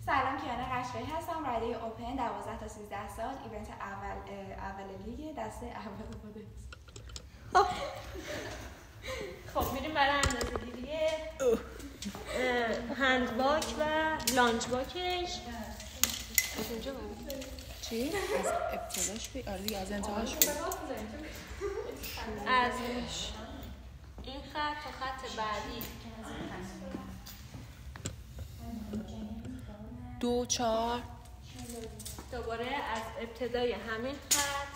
سلام، کیانا قشقایی هستم، رایده اوپن 12 تا 13 سال، ایونت اول لیگ دسته اول خودت. خب میریم برای اندازه‌گیری هندباک و لانچ باکش. از اینجا بریم چی؟ از ابتداش بی؟ آره دیگه از انتهاش بی؟ از این خط تا خط بعدی 2 4 دوباره از ابتدای همین خط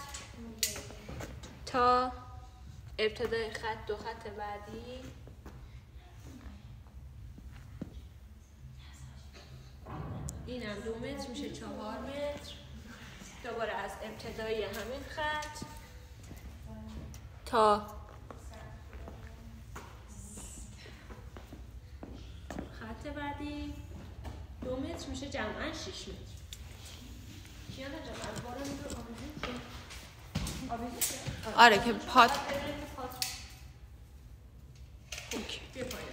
تا ابتدای خط 2 خط بعدی اینم 2 متر میشه 4 متر. دوباره از ابتدای همین خط تا خط بعدی 2 متر میشه جمعاً 6 متر. کیانا جان از بالا میره آویزون که آره که پات اوکی بیا پایین.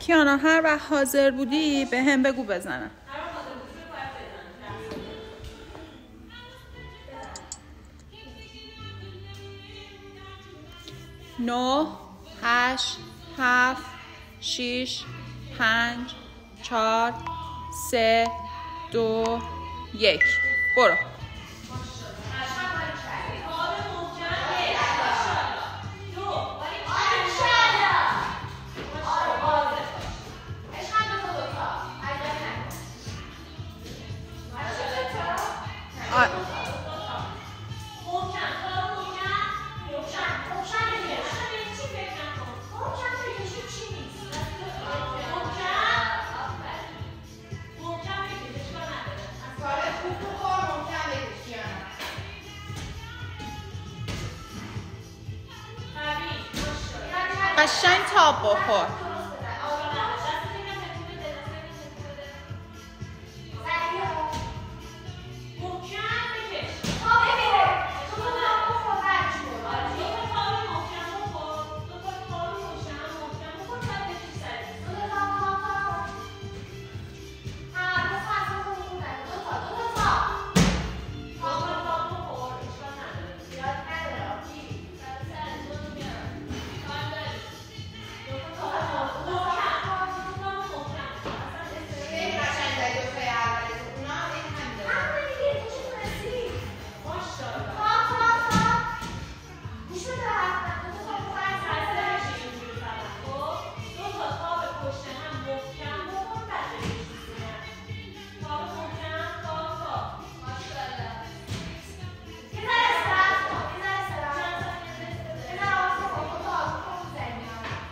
کیانا هر وقت حاضر بودی به هم بگو بزنم. 9 8 7 6 5 4 3 2 1 برو. قشنگ تاب بخور.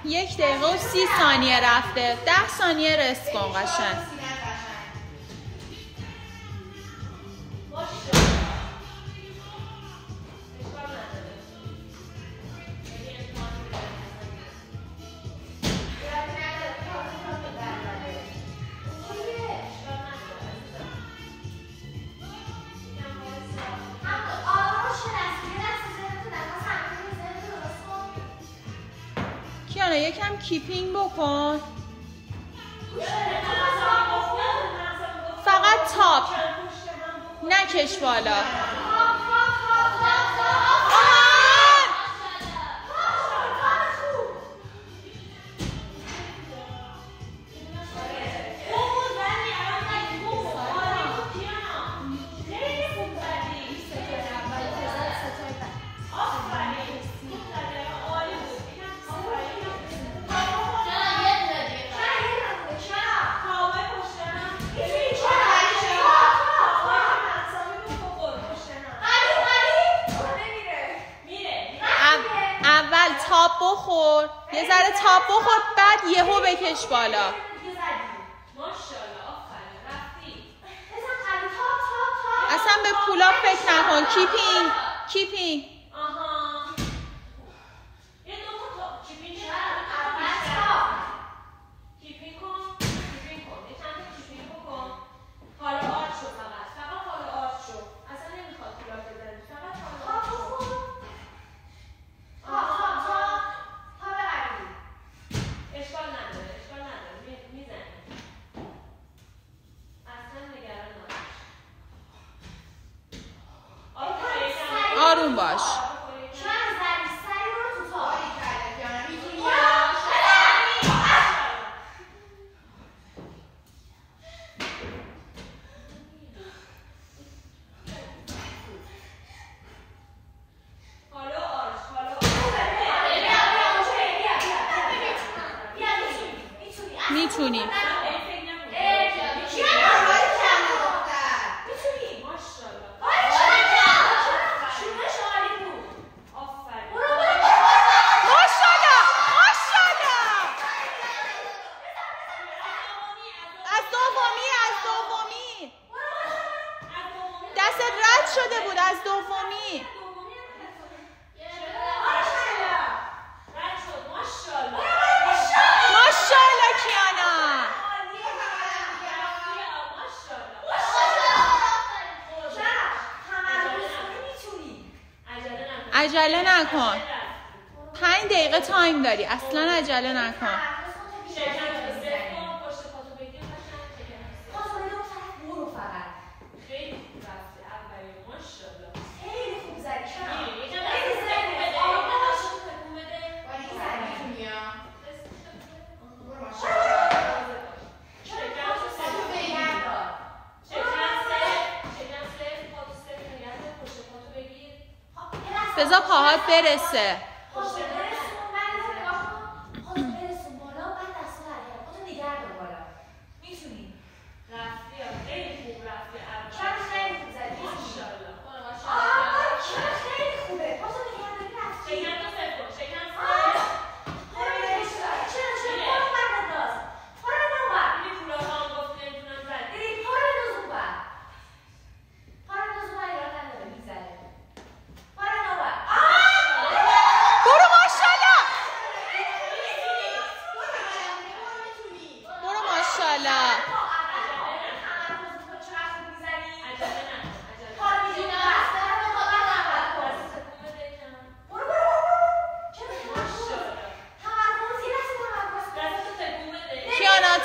یک دقیقه و 30 ثانیه رفته. 10 ثانیه رست کن قشنگ. کیانا یکم کیپینگ بکن. فقط تاپ نکش بالا. تاب بخور، یه ذره تاب بخور، بعد یهو بکش بالا. اصلا به پولا فکر نکن. کیپینگ کیپینگ. حالا آروم باش. میتونی. شده بود از دومی. ماشاءالله کیانا. عجله نکن. 5 دقیقه تایم داری. اصلا عجله نکن. بذار پاهات برسه.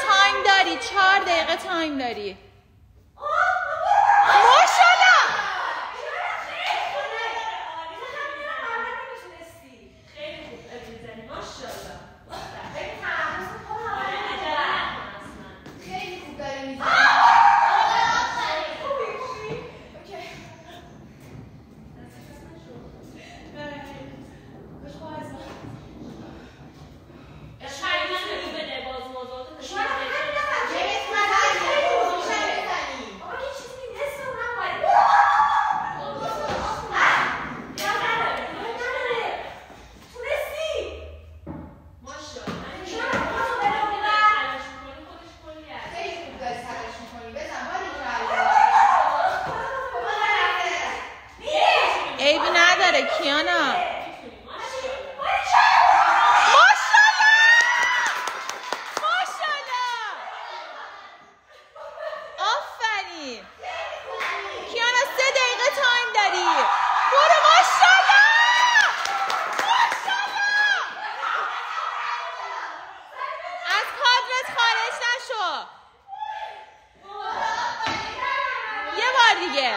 تایم داری. 4 دقیقه تایم داری. ماشاءالله. عیبی نداره کیانا. آفرین کیانا. 3 دقیقه تایم داری. برو. ماشاءالله. از کادرت خارج نشو. یه بار دیگه.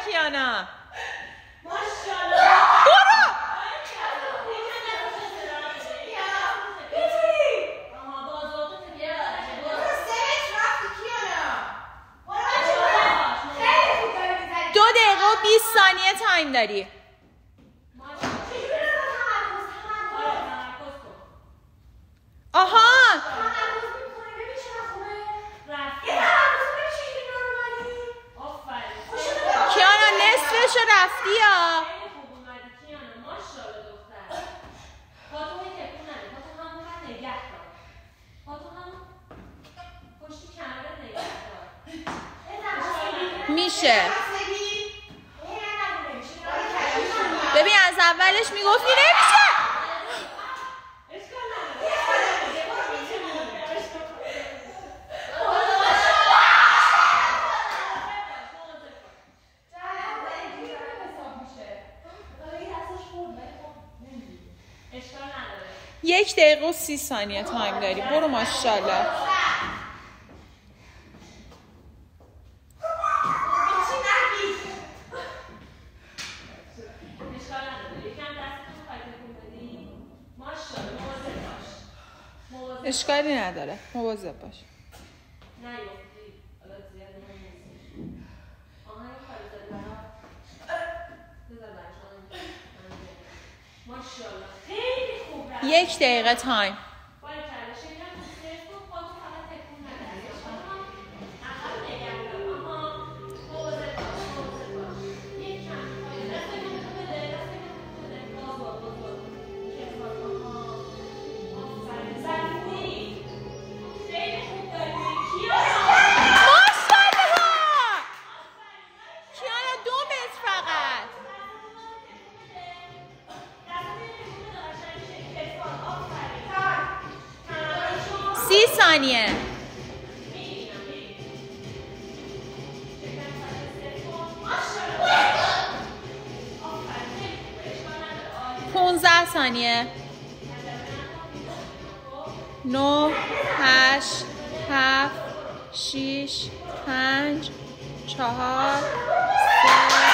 کیانا ماشاءالله. برو. دو دقیقه و 20 ثانیه تایم داری. آها نصفشو رفتی یا میشه. ببین از اولش میگفتی نمیشه. 1 دقیقه و 30 ثانیه تایم داری. برو ماشاءالله. اشکالی نداره. مواظب باش. ماشاءالله خیلی خوب رفت. 1 دقیقه تایم. کیانا 2 متر فقط. 30 ثانیه. 15 ثانیه. 9 8 7 6 5 4 3